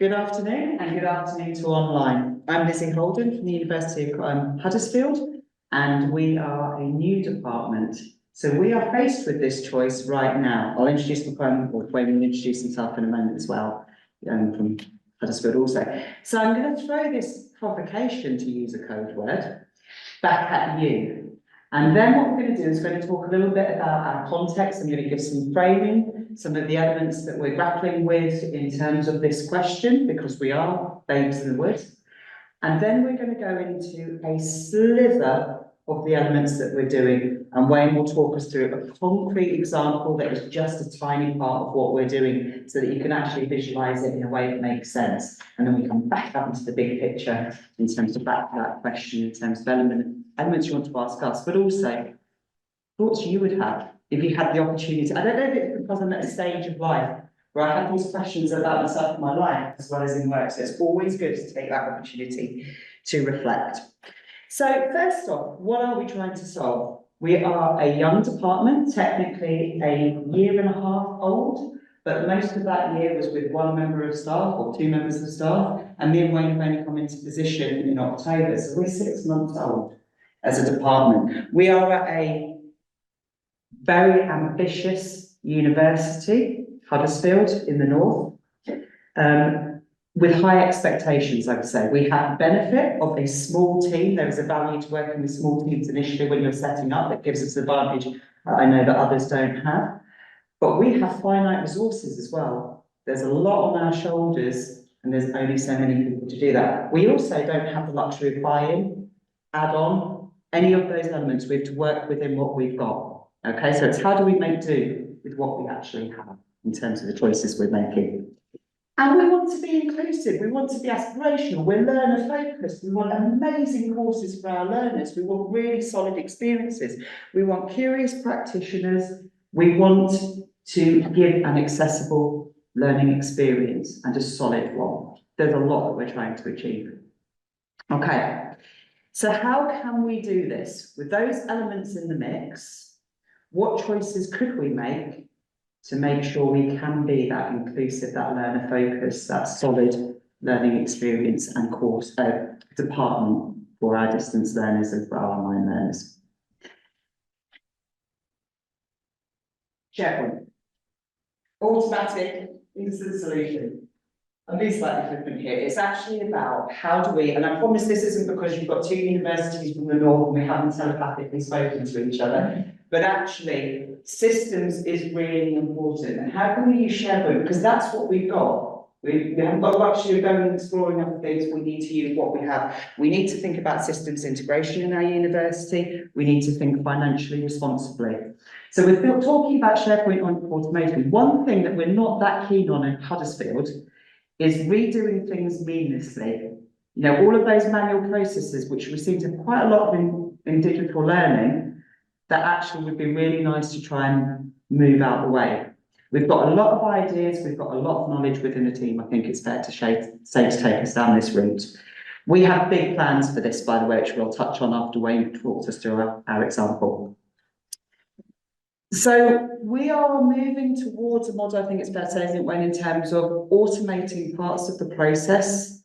Good afternoon and good afternoon to online. I'm Lizzie Holden from the University of Huddersfield, and we are a new department. So we are faced with this choice right now. I'll introduce the or Wayne will introduce himself in a moment as well, from Huddersfield also. So I'm going to throw this provocation, to use a code word, back at you. And then what we're going to do is we're going to talk a little bit about our context. I'm going to give some framing, some of the elements that we're grappling with in terms of this question, because we are babes in the woods. And then we're going to go into a slither of the elements that we're doing. And Wayne will talk us through a concrete example that is just a tiny part of what we're doing, so that you can actually visualize it in a way that makes sense. And then we come back up into the big picture in terms of back to that question, in terms of elements you want to ask us, but also thoughts you would have if you had the opportunity. I don't know if it's because I'm at a stage of life where I have these questions about myself in my life as well as in work, so it's always good to take that opportunity to reflect. So first off, what are we trying to solve? We are a young department, technically a year and a half old, but most of that year was with one member of staff or two members of staff, and me and Wayne have only come into position in October, so we're 6 months old as a department. We are at a very ambitious university, Huddersfield in the north, with high expectations, I would say. We have the benefit of a small team. There is a value to working with small teams initially when you're setting up that gives us an advantage I know that others don't have. But we have finite resources as well. There's a lot on our shoulders, and there's only so many people to do that. We also don't have the luxury of buy-in, add-on, any of those elements. We have to work within what we've got. Okay, so it's how do we make do with what we actually have in terms of the choices we're making. And we want to be inclusive, we want to be aspirational, we're learner focused, we want amazing courses for our learners, we want really solid experiences, we want curious practitioners, we want to give an accessible learning experience and a solid one. There's a lot that we're trying to achieve. Okay, so how can we do this? With those elements in the mix, what choices could we make to make sure we can be that inclusive, that learner focus, that solid learning experience and course department for our distance learners and for our online learners? SharePoint. Automatic is the solution. I'm being slightly flippant here. It's actually about how do we, and I promise this isn't because you've got two universities from the north and we haven't telepathically spoken to each other, but actually systems is really important. And how can we use SharePoint? Because that's what we've got. We haven't got luxury of going and exploring other things. We need to use what we have. We need to think about systems integration in our university. We need to think financially responsibly. So we're talking about SharePoint on automation. One thing that we're not that keen on in Huddersfield is redoing things meaninglessly. You know, all of those manual processes, which we seem to have quite a lot of in digital learning, that actually would be really nice to try and move out the way. We've got a lot of ideas, we've got a lot of knowledge within the team. I think it's fair to say to take us down this route. We have big plans for this, by the way, which we'll touch on after Wayne talks us through our example. So we are moving towards a model, I think it's fair to say, isn't it, Wayne, in terms of automating parts of the process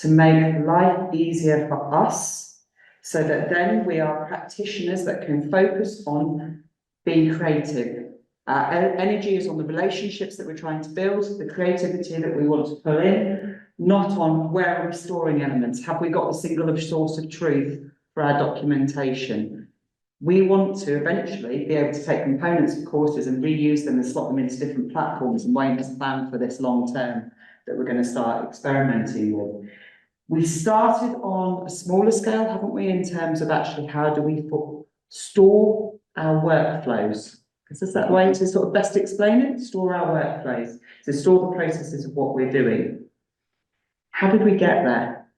to make life easier for us, so that then we are practitioners that can focus on being creative. Our energy is on the relationships that we're trying to build, the creativity that we want to pull in, not on where are we storing elements. Have we got a single source of truth for our documentation? We want to eventually be able to take components of courses and reuse them and slot them into different platforms, and Wayne has a plan for this long term that we're going to start experimenting with. We started on a smaller scale, haven't we, in terms of actually how do we store our workflows? Is that the way to sort of best explain it? Store our workflows. So store the processes of what we're doing. How did we get there?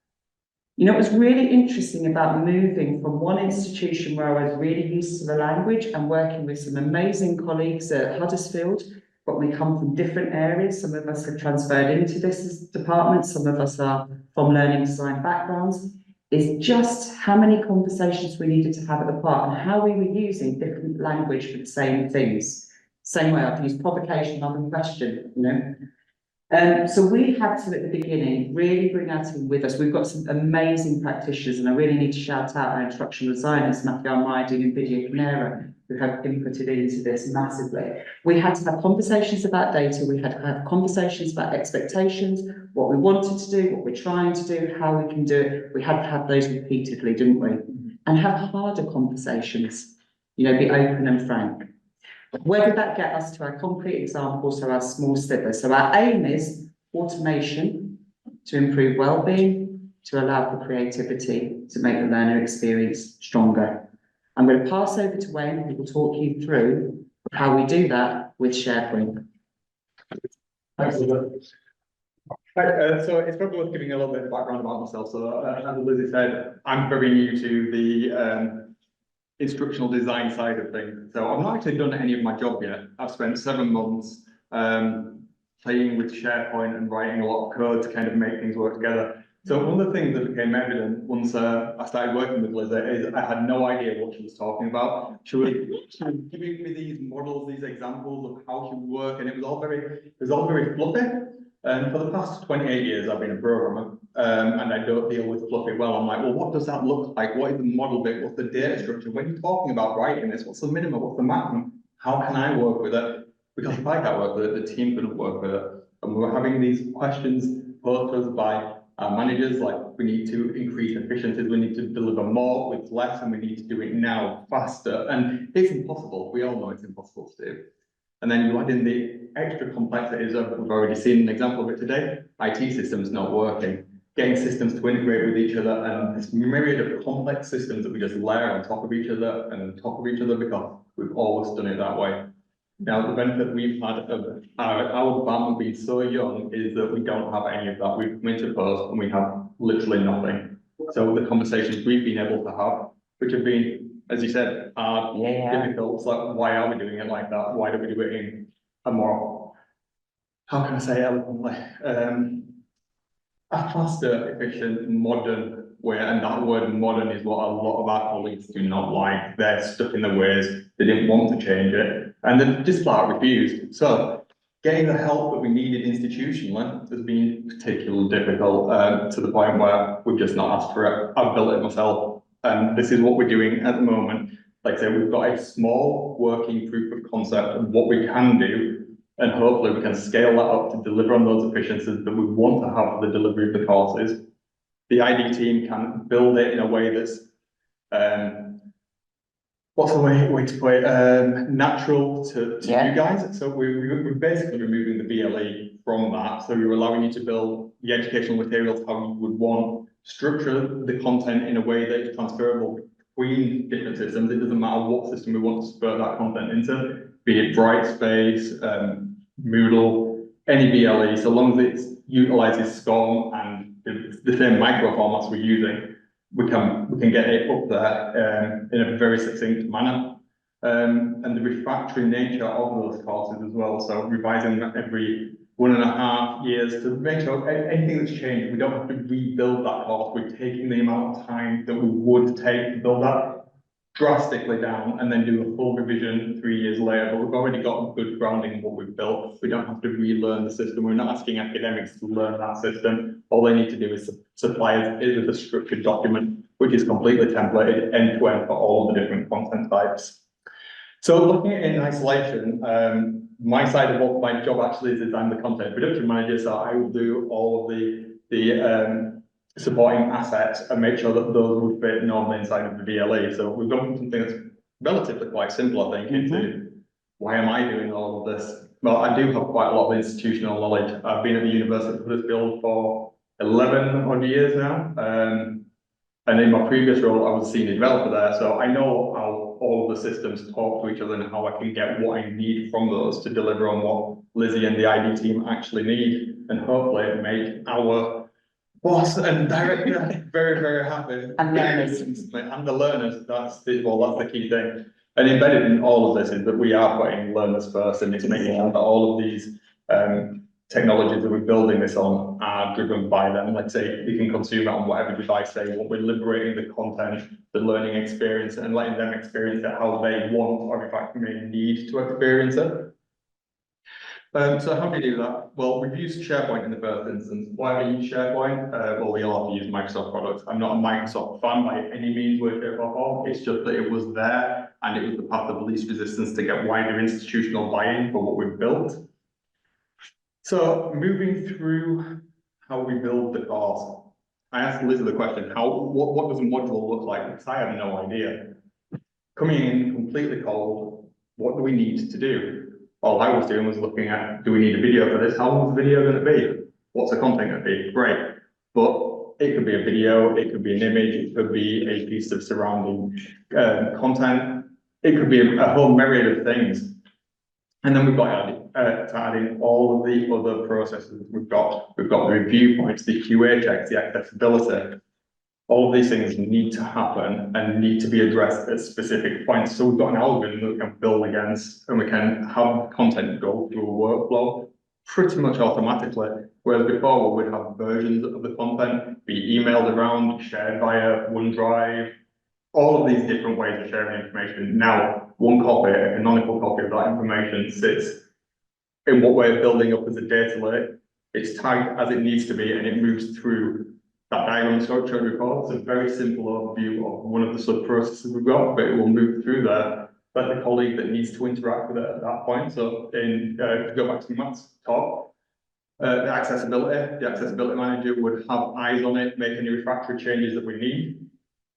You know, it was really interesting about moving from one institution where I was really used to the language and working with some amazing colleagues at Huddersfield, but we come from different areas. Some of us have transferred into this department, some of us are from learning design backgrounds, is just how many conversations we needed to have at the part and how we were using different language for the same things. Same way I've used provocation, other question, you know. So we had to, at the beginning, really bring our team with us. We've got some amazing practitioners, and I really need to shout out our instructional designers, Matthew Almeida and Video Canera, who have inputted into this massively. We had to have conversations about data, we had to have conversations about expectations, what we wanted to do, what we're trying to do, how we can do it. We had to have those repeatedly, didn't we? And have harder conversations, be open and frank. Where did that get us to our concrete examples, so our small slivers? So our aim is automation to improve well-being, to allow for creativity, to make the learner experience stronger. I'm going to pass over to Wayne, who will talk you through how we do that with SharePoint. Thanks, Lizzie. Right, so it's probably worth giving a little bit of background about myself. So as Lizzie said, I'm very new to the instructional design side of things. So I've not actually done any of my job yet. I've spent 7 months playing with SharePoint and writing a lot of code to kind of make things work together. So one of the things that became evident once I started working with Lizzie is I had no idea what she was talking about. She was giving me these models, these examples of how she would work, and it was all very fluffy. And for the past 28 years, I've been a programmer, and I don't deal with fluffy well. I'm like, well, what does that look like? What is the model bit? What's the data structure? When you're talking about writing this, what's the minimum? What's the maximum? How can I work with it? Because if I can't work with it, the team couldn't work with it. And we were having these questions posed to us by our managers, like, we need to increase efficiencies, we need to deliver more with less, and we need to do it now, faster. And it's impossible. We all know it's impossible to do. And then you add in the extra complexities of, we've already seen an example of it today, IT systems not working, getting systems to integrate with each other, and this myriad of complex systems that we just layer on top of each other and on top of each other because we've always done it that way. Now, the benefit we've had of our department being so young is that we don't have any of that. We've come into post and we have literally nothing. So the conversations we've been able to have, which have been, as you said, difficult. It's like, why are we doing it like that? Why do we do it in a more, how can I say eloquently, a faster, efficient, modern way? And that word modern is what a lot of our colleagues do not like. They're stuck in their ways. They didn't want to change it, and they just flat refused. So getting the help that we needed institutionally has been particularly difficult, to the point where we've just not asked for it. I've built it myself. And this is what we're doing at the moment. Like I say, we've got a small working proof of concept of what we can do, and hopefully we can scale that up to deliver on those efficiencies that we want to have for the delivery of the courses. The ID team can build it in a way that's, what's the way to put it, natural to you guys. So we're basically removing the BLE from that. So you're allowing you to build the educational materials how you would want, structure the content in a way that is transferable between different systems. It doesn't matter what system we want to spur that content into, be it Brightspace, Moodle, any BLE, so long as it utilizes SCORM and the same micro formats we're using, we can get it up there in a very succinct manner. And the refractory nature of those courses as well, so revising them every 1.5 years to make sure anything that's changed, we don't have to rebuild that course. We're taking the amount of time that we would take to build that drastically down and then do a full revision 3 years later. But we've already got a good grounding in what we've built. We don't have to relearn the system. We're not asking academics to learn that system. All they need to do is supply us with a structured document, which is completely templated end to end for all of the different content types. So looking at it in isolation, my side of what my job actually is I'm the content production manager, so I will do all of the supporting assets and make sure that those would fit normally inside of the VLE. So we've gone from something that's relatively quite simple, I think, into why am I doing all of this? Well, I do have quite a lot of institutional knowledge. I've been at the University of Huddersfield for 11 odd years now. And in my previous role, I was a senior developer there. So I know how all of the systems talk to each other and how I can get what I need from those to deliver on what Lizzie and the ID team actually need, and hopefully make our boss and director very, very happy. And learners. And the learners, that's the key thing. And embedded in all of this is that we are putting learners first, and it's making sure that all of these technologies that we're building this on are driven by them. Let's say you can consume it on whatever device they want. We're liberating the content, the learning experience, and letting them experience it how they want, or in fact may need to experience it. So how do we do that? Well, we've used SharePoint in the first instance. Why have we used SharePoint? Well, we all have to use Microsoft products. I'm not a Microsoft fan by any means, way, shape or form. It's just that it was there and it was the path of least resistance to get wider institutional buy-in for what we've built. So moving through how we build the course, I asked Lizzie the question, what does a module look like? Because I have no idea. Coming in completely cold, what do we need to do? All I was doing was looking at, do we need a video for this? How long is the video going to be? What's the content going to be? Great. But it could be a video, it could be an image, it could be a piece of surrounding content. It could be a whole myriad of things. And then we've got to add in all of the other processes. We've got the review points, the QA checks, the accessibility. All of these things need to happen and need to be addressed at specific points. So we've got an algorithm that we can build against and we can have content go through a workflow pretty much automatically. Whereas before we would have versions of the content be emailed around, shared via OneDrive, all of these different ways of sharing information. Now, one copy, a canonical copy of that information sits in what we're building up as a data lake. It's tagged as it needs to be and it moves through that diagram structure before. It's a very simple overview of one of the sub processes we've got, but it will move through there. But the colleague that needs to interact with it at that point. So to go back to Matt's talk, the accessibility manager would have eyes on it, make any refractory changes that we need.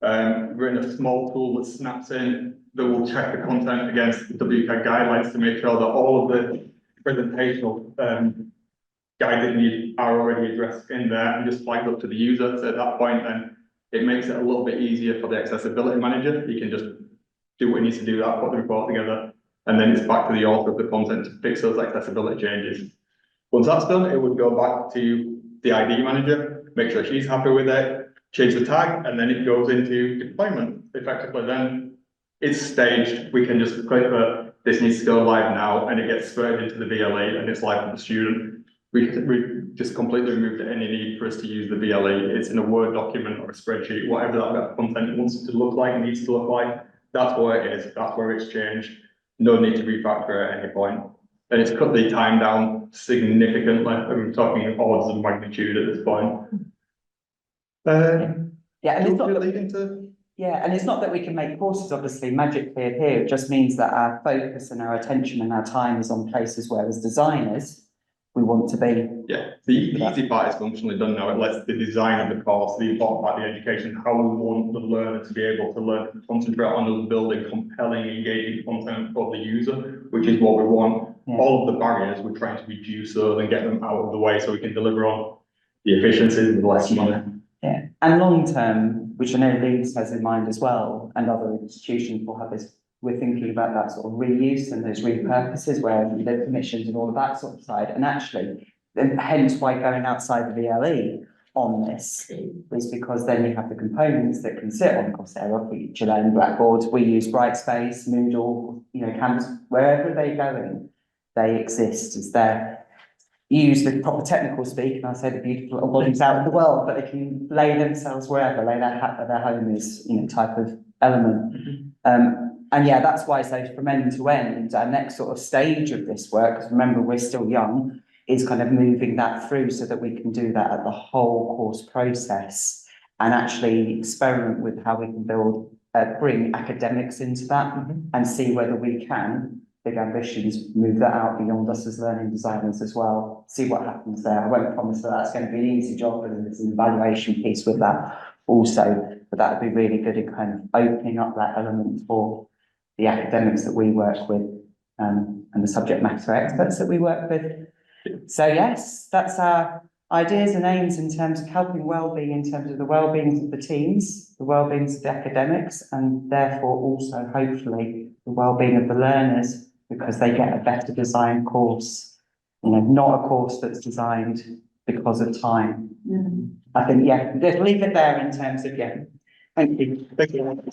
We've written a small tool that snaps in that will check the content against the WCAG guidelines to make sure that all of the presentational guided needs are already addressed in there and just flagged up to the user. So at that point, then it makes it a little bit easier for the accessibility manager. He can just do what he needs to do, that, put the report together, and then it's back to the author of the content to fix those accessibility changes. Once that's done, it would go back to the ID manager, make sure she's happy with it, change the tag, and then it goes into deployment. Effectively, then it's staged. We can just click that this needs to go live now, and it gets straight into the VLE, and it's live for the student. We just completely removed any need for us to use the VLE. It's in a Word document or a spreadsheet, whatever that content wants it to look like, needs to look like. That's where it is. That's where it's changed. No need to refactor at any point. And it's cut the time down significantly. I'm talking orders of magnitude at this point. Yeah, and it's not and it's not that we can make courses obviously magically appear. It just means that our focus and our attention and our time is on places where, as designers, we want to be. Yeah, the easy part is functionally done now. It lets the design of the course, the important part of the education, how we want the learner to be able to learn, to concentrate on us building compelling, engaging content for the user, which is what we want. Yeah. All of the barriers we're trying to reduce those and get them out of the way so we can deliver on the efficiencies with less money. Yeah, and long term, which I know Leeds has in mind as well, and other institutions will have this. We're thinking about that sort of reuse and those repurposes where the permissions and all of that sort of side. And actually, hence why going outside the VLE on this is because then you have the components that can sit on Coursera, for each own Blackboard. We use Brightspace, Moodle, Canvas, wherever they're going, they exist as there. Use the proper technical speak, and I say the beautiful little bodies out in the world, but they can lay themselves wherever, lay their hat where their home is, type of element. And yeah, that's why, so from end to end, our next sort of stage of this work, because remember, we're still young, is kind of moving that through so that we can do that at the whole course process and actually experiment with how we can bring academics into that and see whether we can, big ambitions, move that out beyond us as learning designers as well, see what happens there. I won't promise that that's going to be an easy job, and there's an evaluation piece with that also, but that would be really good at kind of opening up that element for the academics that we work with and the subject matter experts that we work with. So yes, that's our ideas and aims in terms of helping wellbeing, in terms of the wellbeing of the teams, the wellbeing of the academics, and therefore also hopefully the wellbeing of the learners, because they get a better designed course, not a course that's designed because of time. I think, just leave it there in terms of, thank you. Thank you.